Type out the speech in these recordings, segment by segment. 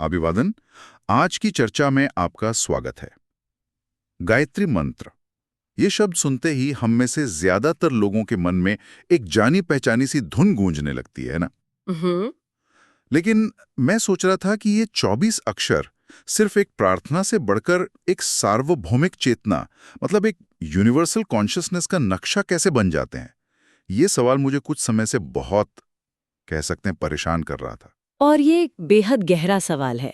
अभिवादन। आज की चर्चा में आपका स्वागत है। गायत्री मंत्र, ये शब्द सुनते ही हम में से ज्यादातर लोगों के मन में एक जानी पहचानी सी धुन गूंजने लगती है ना। हम्म। लेकिन मैं सोच रहा था कि ये 24 अक्षर सिर्फ एक प्रार्थना से बढ़कर एक सार्वभौमिक चेतना, मतलब एक यूनिवर्सल कॉन्शियसनेस का नक्शा कैसे बन जाते हैं। ये सवाल मुझे कुछ समय से बहुत, कह सकते हैं, परेशान कर रहा था। और ये एक बेहद गहरा सवाल है,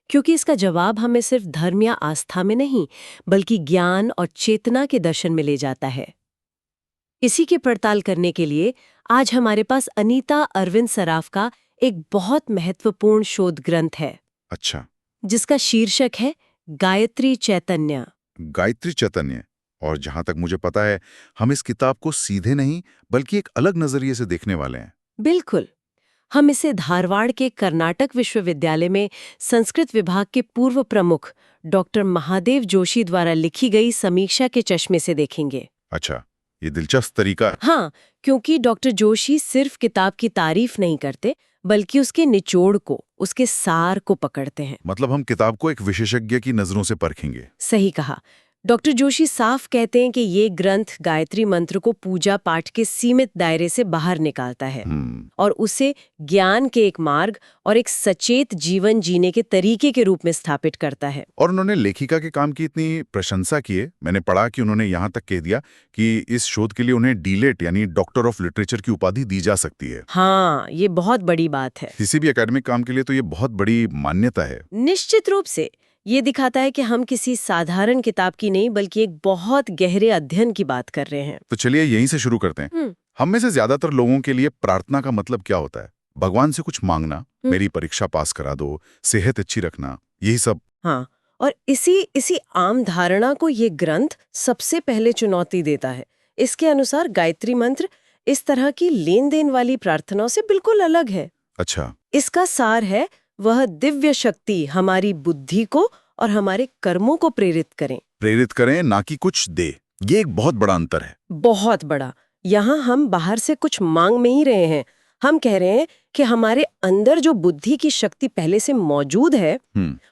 क्योंकि इसका जवाब हमें सिर्फ धर्म या आस्था में नहीं, बल्कि ज्ञान और चेतना के दर्शन में ले जाता है। इसी की पड़ताल करने के लिए आज हमारे पास अनीता अरविंद सराफ का एक बहुत महत्वपूर्ण शोध ग्रंथ है, अच्छा। जिसका शीर्षक है गायत्री चैतन्य। गायत्री चैतन्य। और जहां तक मुझे पता है, हम इस किताब को सीधे नहीं बल्कि एक अलग नजरिए से देखने वाले हैं। बिल्कुल। हम इसे धारवाड़ के कर्नाटक विश्वविद्यालय में संस्कृत विभाग के पूर्व प्रमुख डॉक्टर महादेव जोशी द्वारा लिखी गई समीक्षा के चश्मे से देखेंगे। अच्छा, ये दिलचस्प तरीका है। हाँ, क्योंकि डॉक्टर जोशी सिर्फ किताब की तारीफ नहीं करते, बल्कि उसके निचोड़ को, उसके सार को पकड़ते हैं। मतलब हम किताब को एक विशेषज्ञ की नजरों से परखेंगे। सही कहा। डॉक्टर जोशी साफ कहते हैं कि ये ग्रंथ गायत्री मंत्र को पूजा पाठ के सीमित दायरे से बाहर निकालता है और उसे ज्ञान के एक मार्ग और एक सचेत जीवन जीने के तरीके के रूप में स्थापित करता है। और उन्होंने लेखिका के काम की इतनी प्रशंसा की है। मैंने पढ़ा कि उन्होंने यहाँ तक कह दिया कि इस शोध के लिए उन्हें डीलेट यानी डॉक्टर ऑफ लिटरेचर की उपाधि दी जा सकती है। हाँ, ये बहुत बड़ी बात है। किसी भी एकेडमिक काम के लिए तो ये बहुत बड़ी मान्यता है। निश्चित रूप से ये दिखाता है कि हम किसी साधारण किताब की नहीं, बल्कि एक बहुत गहरे अध्ययन की बात कर रहे हैं। तो चलिए यहीं से शुरू करते हैं। हम में से ज्यादातर लोगों के लिए प्रार्थना का मतलब क्या होता है? भगवान से कुछ मांगना, मेरी परीक्षा पास करा दो, सेहत अच्छी रखना, यही सब। हाँ, और इसी आम धारणा को ये ग्रंथ सबसे पहले चुनौती देता है। इसके अनुसार गायत्री मंत्र इस तरह की लेन देन वाली प्रार्थनाओं से बिल्कुल अलग है। अच्छा। इसका सार है, वह दिव्य शक्ति हमारी बुद्धि को और हमारे कर्मों को प्रेरित करें, ना कि कुछ दे। ये एक बहुत बड़ा अंतर है। बहुत बड़ा। यहाँ हम बाहर से कुछ मांग नहीं रहे हैं, हम कह रहे हैं कि हमारे अंदर जो बुद्धि की शक्ति पहले से मौजूद है,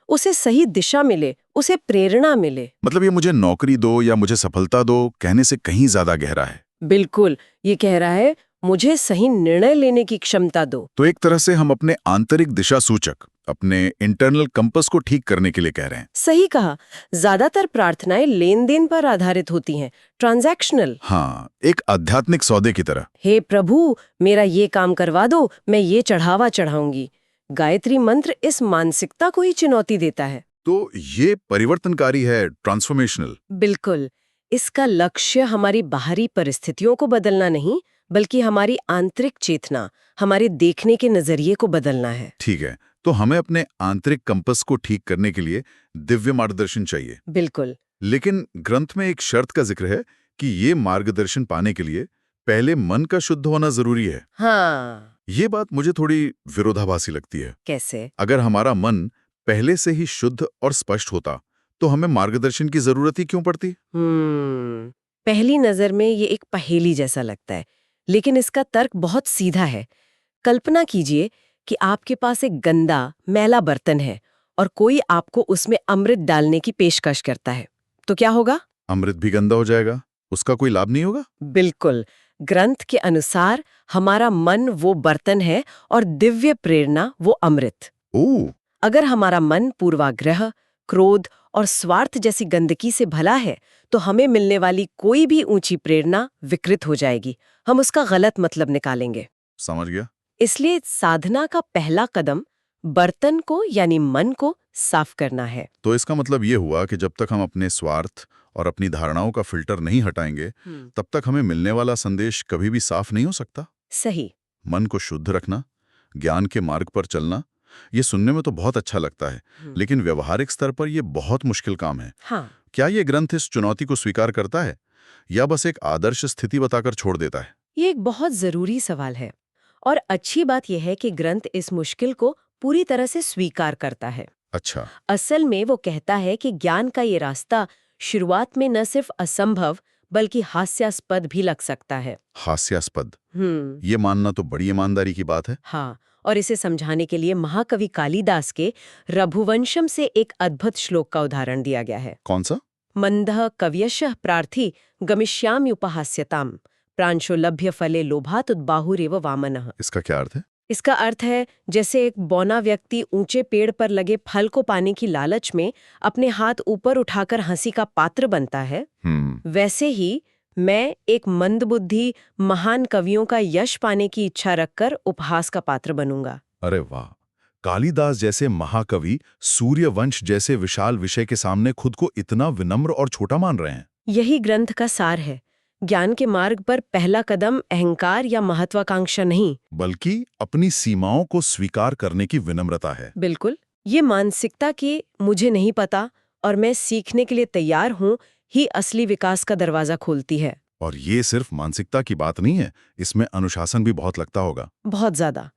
उसे सही दिशा मिले, उसे प्रेरणा मिले। मतलब ये मुझे नौकरी दो या मुझे सफलता दो कहने से कहीं ज्यादा गहरा है। बिल्कुल, ये कह रहा है, मुझे सही निर्णय लेने की क्षमता दो। तो एक तरह से हम अपने आंतरिक दिशा सूचक, अपने इंटरनल कंपास को ठीक करने के लिए कह रहे हैं। सही कहा। ज्यादातर प्रार्थनाएं लेन देन पर आधारित होती हैं, ट्रांजैक्शनल। हाँ, एक आध्यात्मिक सौदे की तरह। हे प्रभु, मेरा ये काम करवा दो, मैं ये चढ़ावा चढ़ाऊंगी। गायत्री मंत्र इस मानसिकता को ही चुनौती देता है। तो ये परिवर्तनकारी है, ट्रांसफॉर्मेशनल। बिल्कुल। इसका लक्ष्य हमारी बाहरी परिस्थितियों को बदलना नहीं, बल्कि हमारी आंतरिक चेतना, हमारे देखने के नजरिए को बदलना है। ठीक है, तो हमें अपने आंतरिक कंपास को ठीक करने के लिए दिव्य मार्गदर्शन चाहिए। बिल्कुल। लेकिन ग्रंथ में एक शर्त का जिक्र है कि ये मार्गदर्शन पाने के लिए पहले मन का शुद्ध होना जरूरी है। हाँ। ये बात मुझे थोड़ी विरोधाभासी लगती है। कैसे? अगर हमारा मन पहले से ही शुद्ध और स्पष्ट होता, तो हमें मार्गदर्शन की जरूरत ही क्यों पड़ती? पहली नजर में ये एक पहेली जैसा लगता है, लेकिन इसका तर्क बहुत सीधा है। कल्पना कीजिए कि आपके पास एक गंदा, मैला बर्तन है और कोई आपको उसमें अमृत डालने की पेशकश करता है, तो क्या होगा? अमृत भी गंदा हो जाएगा, उसका कोई लाभ नहीं होगा। बिल्कुल। ग्रंथ के अनुसार हमारा मन वो बर्तन है और दिव्य प्रेरणा वो अमृत। ओह! अगर हमारा मन पूर्वाग्रह, क्रोध और स्वार्थ जैसी गंदगी से भला है, तो हमें मिलने वाली कोई भी ऊंची प्रेरणा विकृत हो जाएगी। हम उसका गलत मतलब निकालेंगे। समझ गया। इसलिए साधना का पहला कदम बर्तन को यानी मन को साफ करना है। तो इसका मतलब ये हुआ कि जब तक हम अपने स्वार्थ और अपनी धारणाओं का फिल्टर नहीं हटाएंगे, तब तक हमें मिलने वाला संदेश कभी भी साफ नहीं हो सकता। सही। मन को शुद्ध रखना, ज्ञान के मार्ग पर चलना, ये सुनने में तो बहुत अच्छा लगता है, लेकिन व्यवहारिक स्तर पर यह बहुत मुश्किल काम है। हाँ। क्या ये ग्रंथ इस चुनौती को स्वीकार करता है या बस एक आदर्श स्थिति बताकर छोड़ देता है? ये एक बहुत जरूरी सवाल है, और अच्छी बात यह है कि ग्रंथ इस मुश्किल को पूरी तरह से स्वीकार करता है। अच्छा। असल में वो कहता है कि ज्ञान का ये रास्ता शुरुआत में न सिर्फ असंभव, बल्कि हास्यास्पद भी लग सकता है। हास्यास्पद, ये मानना तो बड़ी ईमानदारी की बात है। हाँ, और इसे समझाने के लिए महाकवि कालिदास के रघुवंशम से एक अद्भुत श्लोक का उदाहरण दिया गया है। कौन सा? मंदः कवयशः प्रार्थी गमिष्याम्युपहास्यताम् प्रांशो लभ्य फले लोभात् उद्बाहुरेव वामनः। इसका क्या अर्थ है? इसका अर्थ है, जैसे एक बौना व्यक्ति ऊंचे पेड़ पर लगे फल को पाने की लालच में अपने हाथ ऊपर उठाकर हंसी का पात्र बनता है, वैसे ही मैं एक मंदबुद्धि महान कवियों का यश पाने की इच्छा रखकर उपहास का पात्र बनूंगा। अरे वाह! कालिदास जैसे महाकवि सूर्यवंश जैसे विशाल विषय के सामने खुद को इतना विनम्र और छोटा मान रहे हैं। यही ग्रंथ का सार है। ज्ञान के मार्ग पर पहला कदम अहंकार या महत्वाकांक्षा नहीं, बल्कि अपनी सीमाओं को स्वीकार करने की विनम्रता है। बिल्कुल, ये मानसिकता कि मुझे नहीं पता और मैं सीखने के लिए तैयार हूँ ही असली विकास का दरवाजा खोलती है। और ये सिर्फ मानसिकता की बात नहीं है, इसमें अनुशासन भी बहुत लगता होगा। बहुत ज्यादा।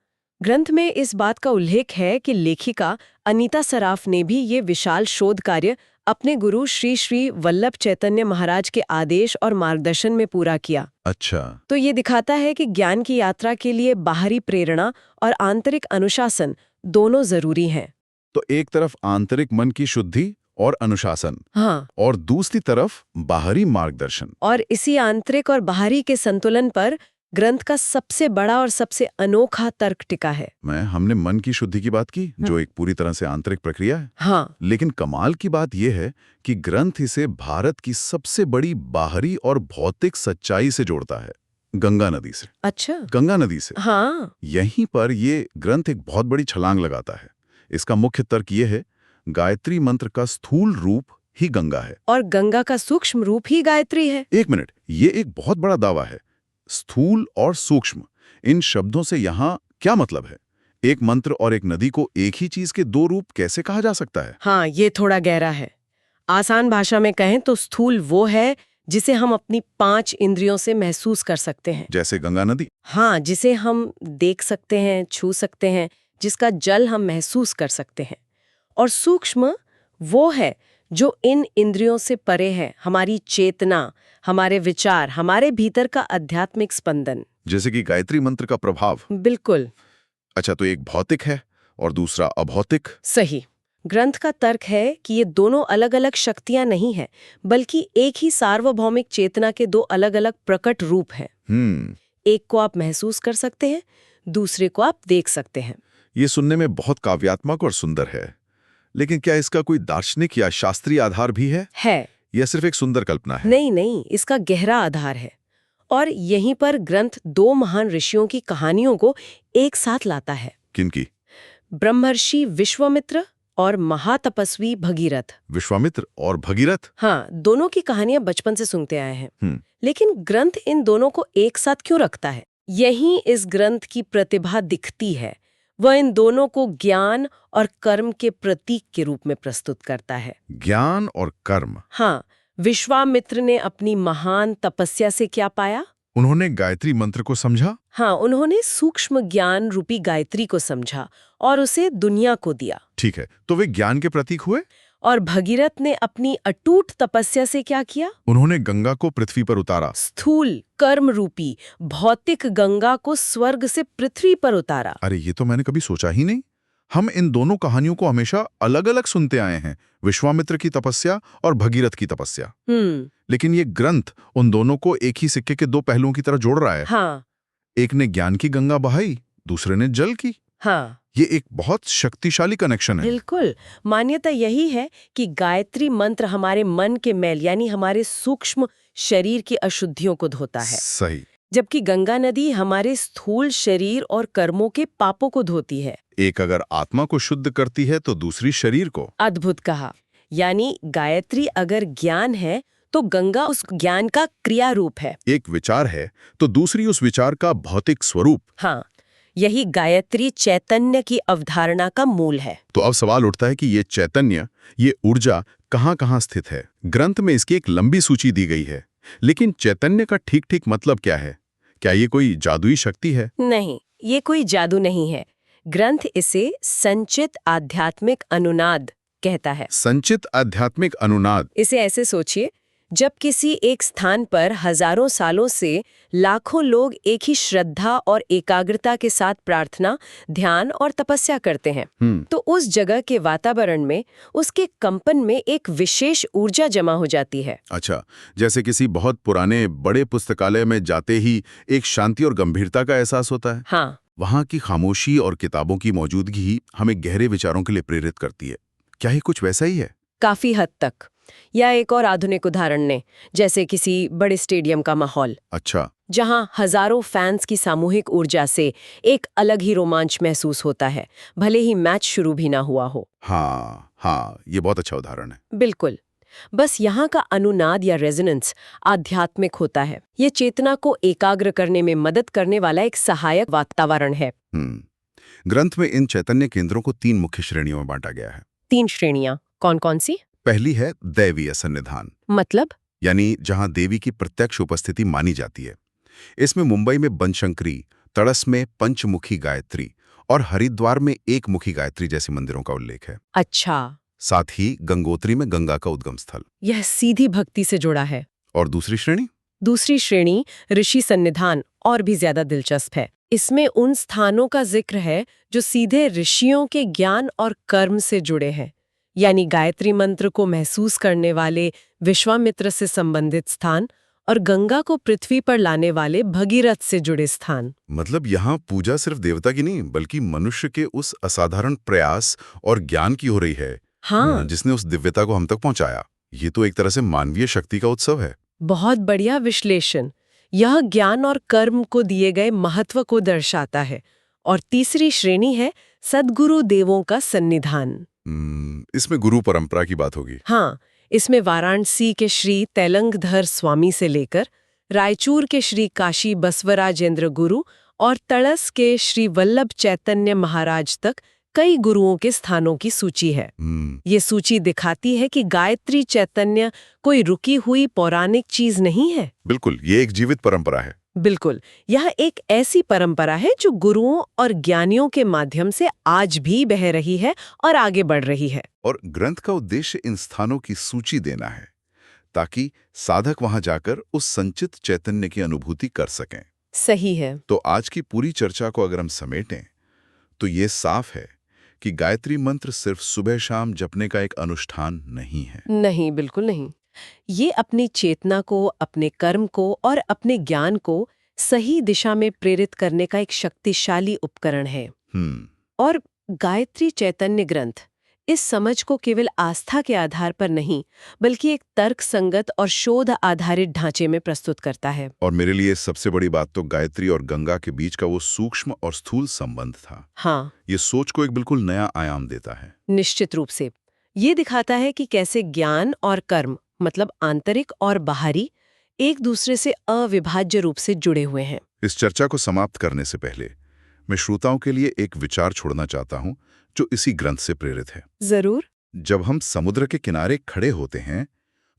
ग्रंथ में इस बात का उल्लेख है कि लेखिका अनीता सराफ ने भी ये विशाल शोध कार्य अपने गुरु श्री श्री वल्लभ चैतन्य महाराज के आदेश और मार्गदर्शन में पूरा किया। अच्छा। तो ये दिखाता है कि ज्ञान की यात्रा के लिए बाहरी प्रेरणा और आंतरिक अनुशासन दोनों जरूरी हैं। तो एक तरफ आंतरिक मन की शुद्धि और अनुशासन, हाँ, और दूसरी तरफ बाहरी मार्गदर्शन। और इसी आंतरिक और बाहरी के संतुलन पर ग्रंथ का सबसे बड़ा और सबसे अनोखा तर्क टिका है। हमने मन की शुद्धि की बात की, जो एक पूरी तरह से आंतरिक प्रक्रिया है। हाँ, लेकिन कमाल की बात यह है कि ग्रंथ इसे भारत की सबसे बड़ी बाहरी और भौतिक सच्चाई से जोड़ता है, गंगा नदी से। अच्छा। गंगा नदी से। हाँ, यहीं पर ये ग्रंथ एक बहुत बड़ी छलांग लगाता है। इसका मुख्य तर्क ये है, गायत्री मंत्र का स्थूल रूप ही गंगा है और गंगा का सूक्ष्म रूप ही गायत्री है। एक मिनट, ये एक बहुत बड़ा दावा है। स्थूल और सूक्ष्म, इन शब्दों से यहाँ क्या मतलब है? एक मंत्र और एक नदी को एक ही चीज के दो रूप कैसे कहा जा सकता है? हाँ, ये थोड़ा गहरा है। आसान भाषा में कहें तो स्थूल वो है जिसे हम अपनी 5 इंद्रियों से महसूस कर सकते हैं। जैसे गंगा नदी। हाँ, जिसे हम देख सकते हैं, छू सकते हैं, जिसका जल हम महसूस कर सकते हैं। और सूक्ष्म वो है जो इन इंद्रियों से परे है, हमारी चेतना, हमारे विचार, हमारे भीतर का आध्यात्मिक स्पंदन। जैसे कि गायत्री मंत्र का प्रभाव। बिल्कुल। अच्छा, तो एक भौतिक है और दूसरा अभौतिक। सही। ग्रंथ का तर्क है कि ये दोनों अलग-अलग शक्तियां नहीं हैं, बल्कि एक ही सार्वभौमिक चेतना के दो अलग-अलग प्रकट रूप हैं। एक को आप महसूस कर सकते हैं, दूसरे को आप देख सकते हैं। ये सुनने में बहुत काव्यात्मक और सुंदर है, लेकिन क्या इसका कोई दार्शनिक या शास्त्रीय आधार भी है? यह सिर्फ एक सुंदर कल्पना है? नहीं, इसका गहरा आधार है। और यहीं पर ग्रंथ 2 महान ऋषियों की कहानियों को एक साथ लाता है। किनकी? ब्रह्मर्षि विश्वामित्र और महातपस्वी भगीरथ। विश्वामित्र और भगीरथ? हाँ, दोनों की कहानियां बचपन से सुनते आए हैं। लेकिन ग्रंथ इन दोनों को एक साथ क्यों रखता है? यहीं इस ग्रंथ की प्रतिभा दिखती है। वह इन दोनों को ज्ञान और कर्म के प्रतीक के रूप में प्रस्तुत करता है। ज्ञान और कर्म। हाँ, विश्वामित्र ने अपनी महान तपस्या से क्या पाया? उन्होंने गायत्री मंत्र को समझा। हाँ, उन्होंने सूक्ष्म ज्ञान रूपी गायत्री को समझा और उसे दुनिया को दिया। ठीक है, तो वे ज्ञान के प्रतीक हुए। और भगीरथ ने अपनी अटूट तपस्या से क्या किया? उन्होंने गंगा को पृथ्वी पर उतारा। स्थूल कर्म रूपी भौतिक गंगा को स्वर्ग से पृथ्वी पर उतारा। अरे, ये तो मैंने कभी सोचा ही नहीं। हम इन दोनों कहानियों को हमेशा अलग अलग सुनते आए हैं, विश्वामित्र की तपस्या और भगीरथ की तपस्या। लेकिन ये ग्रंथ उन दोनों को एक ही सिक्के के 2 पहलुओं की तरह जोड़ रहा है। हाँ। एक ने ज्ञान की गंगा बहाई, दूसरे ने जल की। हाँ, ये एक बहुत शक्तिशाली कनेक्शन है। बिल्कुल। मान्यता यही है कि गायत्री मंत्र हमारे मन के मैल यानी हमारे सूक्ष्म शरीर की अशुद्धियों को धोता है। सही। जबकि गंगा नदी हमारे स्थूल शरीर और कर्मों के पापों को धोती है। एक अगर आत्मा को शुद्ध करती है तो दूसरी शरीर को। अद्भुत कहा। यानी गायत्री अगर ज्ञान है तो गंगा उस ज्ञान का क्रिया रूप है। एक विचार है तो दूसरी उस विचार का भौतिक स्वरूप। हाँ, यही गायत्री चैतन्य की अवधारणा का मूल है। तो अब सवाल उठता है कि ये चैतन्य, ये ऊर्जा कहाँ-कहाँ स्थित है? ग्रंथ में इसकी एक लंबी सूची दी गई है, लेकिन चैतन्य का ठीक-ठीक मतलब क्या है? क्या ये कोई जादुई शक्ति है? नहीं, ये कोई जादू नहीं है। ग्रंथ इसे संचित आध्यात्मिक अनुनाद कहता है। संचित आध्यात्मिक अनुनाद। इसे ऐसे सोचिए, जब किसी एक स्थान पर हजारों सालों से लाखों लोग एक ही श्रद्धा और एकाग्रता के साथ प्रार्थना, ध्यान और तपस्या करते हैं, तो उस जगह के वातावरण में, उसके कंपन में एक विशेष ऊर्जा जमा हो जाती है। अच्छा, जैसे किसी बहुत पुराने बड़े पुस्तकालय में जाते ही एक शांति और गंभीरता का एहसास होता है। हाँ, वहाँ की खामोशी और किताबों की मौजूदगी ही हमें गहरे विचारों के लिए प्रेरित करती है। क्या ये कुछ वैसा ही है? काफी हद तक। या एक और आधुनिक उदाहरण ने, जैसे किसी बड़े स्टेडियम का माहौल, अच्छा। जहां हजारों फैंस की सामूहिक ऊर्जा से एक अलग ही रोमांच महसूस होता है, भले ही मैच शुरू भी ना हुआ हो। हाँ, ये बहुत अच्छा उदाहरण है। बिल्कुल। बस यहाँ का अनुनाद या रेजोनेंस आध्यात्मिक होता है। ये चेतना को एकाग्र करने में मदद करने वाला एक सहायक वातावरण है। ग्रंथ में इन चैतन्य केंद्रों को 3 मुख्य श्रेणियों में बांटा गया है। 3 श्रेणियां कौन कौन सी? पहली है दैवीय सन्निधान, मतलब? यानी जहां देवी की प्रत्यक्ष उपस्थिति मानी जाती है। इसमें मुंबई में बनशंकरी, तड़स में पंचमुखी गायत्री और हरिद्वार में एक मुखी गायत्री जैसे मंदिरों का उल्लेख है। अच्छा, साथ ही गंगोत्री में गंगा का उद्गम स्थल। यह सीधी भक्ति से जुड़ा है। और दूसरी श्रेणी? दूसरी श्रेणी ऋषि सन्निधान और भी ज्यादा दिलचस्प है। इसमें उन स्थानों का जिक्र है जो सीधे ऋषियों के ज्ञान और कर्म से जुड़े हैं, यानी गायत्री मंत्र को महसूस करने वाले विश्वामित्र से संबंधित स्थान और गंगा को पृथ्वी पर लाने वाले भगीरथ से जुड़े स्थान। मतलब यहाँ पूजा सिर्फ देवता की नहीं, बल्कि मनुष्य के उस असाधारण प्रयास और ज्ञान की हो रही है, हाँ, जिसने उस दिव्यता को हम तक पहुंचाया। ये तो एक तरह से मानवीय शक्ति का उत्सव है। बहुत बढ़िया विश्लेषण। यह ज्ञान और कर्म को दिए गए महत्व को दर्शाता है। और तीसरी श्रेणी है सद्गुरु देवों का सन्निधान। इसमें गुरु परंपरा की बात होगी। हाँ, इसमें वाराणसी के श्री तैलंगधर स्वामी से लेकर रायचूर के श्री काशी बसवराजेंद्र गुरु और तड़स के श्री वल्लभ चैतन्य महाराज तक कई गुरुओं के स्थानों की सूची है। ये सूची दिखाती है कि गायत्री चैतन्य कोई रुकी हुई पौराणिक चीज नहीं है। बिल्कुल, ये एक जीवित परंपरा है। बिल्कुल, यह एक ऐसी परंपरा है जो गुरुओं और ज्ञानियों के माध्यम से आज भी बह रही है और आगे बढ़ रही है। और ग्रंथ का उद्देश्य इन स्थानों की सूची देना है, ताकि साधक वहां जाकर उस संचित चैतन्य की अनुभूति कर सकें। सही है। तो आज की पूरी चर्चा को अगर हम समेटें, तो ये साफ है कि गायत्री मंत्र सिर्फ सुबह शाम जपने का एक अनुष्ठान नहीं है। नहीं, बिल्कुल नहीं। ये अपनी चेतना को, अपने कर्म को और अपने ज्ञान को सही दिशा में प्रेरित करने का एक शक्तिशाली उपकरण है। और गायत्री चैतन्य ग्रंथ इस समझ को केवल आस्था के आधार पर नहीं, बल्कि एक तर्क संगत और शोध आधारित ढांचे में प्रस्तुत करता है। और मेरे लिए सबसे बड़ी बात तो गायत्री और गंगा के बीच का वो सूक्ष्म और स्थूल संबंध था। हाँ, ये सोच को एक बिल्कुल नया आयाम देता है। निश्चित रूप से। ये दिखाता है कि कैसे ज्ञान और कर्म, मतलब आंतरिक और बाहरी, एक दूसरे से अविभाज्य रूप से जुड़े हुए हैं। इस चर्चा को समाप्त करने से पहले मैं श्रोताओं के लिए एक विचार छोड़ना चाहता हूं जो इसी ग्रंथ से प्रेरित है। जरूर। जब हम समुद्र के किनारे खड़े होते हैं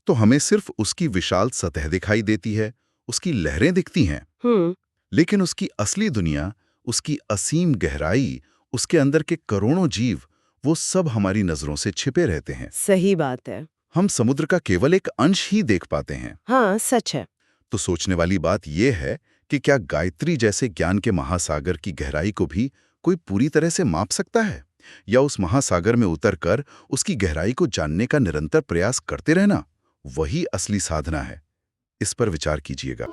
तो हमें सिर्फ उसकी विशाल सतह दिखाई देती है, उसकी लहरें दिखती हैं। लेकिन उसकी असली दुनिया, उसकी असीम गहराई, उसके अंदर के करोड़ों जीव, वो सब हमारी नजरों से छिपे रहते हैं। सही बात है। हम समुद्र का केवल एक अंश ही देख पाते हैं। हाँ, सच है। तो सोचने वाली बात यह है कि क्या गायत्री जैसे ज्ञान के महासागर की गहराई को भी कोई पूरी तरह से माप सकता है, या उस महासागर में उतरकर उसकी गहराई को जानने का निरंतर प्रयास करते रहना वही असली साधना है? इस पर विचार कीजिएगा।